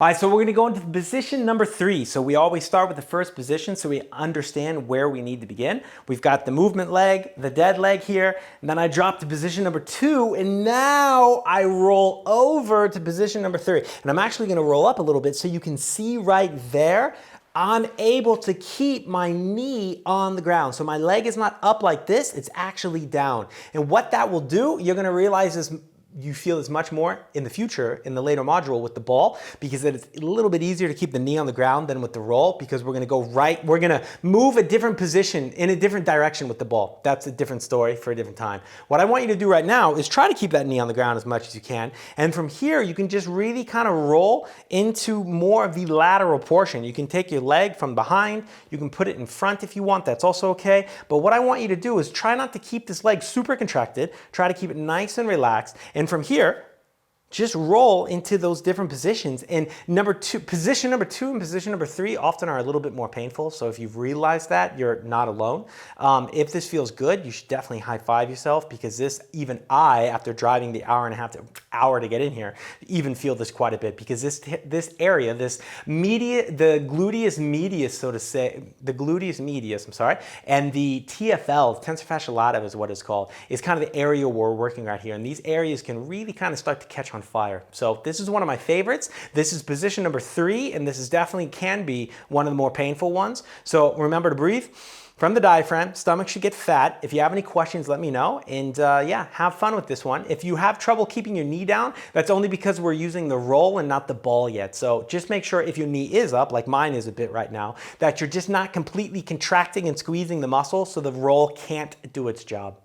All right, so we're gonna go into position number 3. So we always start with the first position so we understand where we need to begin. We've got the movement leg, the dead leg here, and then I drop to position number 2, and now I roll over to position number 3. And I'm actually gonna roll up a little bit so you can see right there, I'm able to keep my knee on the ground. So my leg is not up like this, it's actually down. And what that will do, you're gonna realize is you feel this much more in the future in the later module with the ball, because it's a little bit easier to keep the knee on the ground than with the roll, because we're gonna move a different position in a different direction with the ball. That's a different story for a different time. What I want you to do right now is try to keep that knee on the ground as much as you can. And from here, you can just really kind of roll into more of the lateral portion. You can take your leg from behind, you can put it in front if you want, that's also okay. But what I want you to do is try not to keep this leg super contracted, try to keep it nice and relaxed. And from here, just roll into those different positions. And position number two and position number 3 often are a little bit more painful. So if you've realized that, you're not alone. If this feels good, you should definitely high five yourself, because this, even I, after driving the hour to get in here, even feel this quite a bit, because this area, the gluteus medius, so to say, the gluteus medius, I'm sorry, and the TFL, tensor fasciae latae is what it's called, is kind of the area we're working right here. And these areas can really kind of start to catch on fire. So this is one of my favorites. This is position number 3, and this is definitely can be one of the more painful ones. So remember to breathe from the diaphragm. Stomach should get fat. If you have any questions, let me know. And yeah, have fun with this one. If you have trouble keeping your knee down, that's only because we're using the roll and not the ball yet. So just make sure if your knee is up, like mine is a bit right now, that you're just not completely contracting and squeezing the muscle so the roll can't do its job.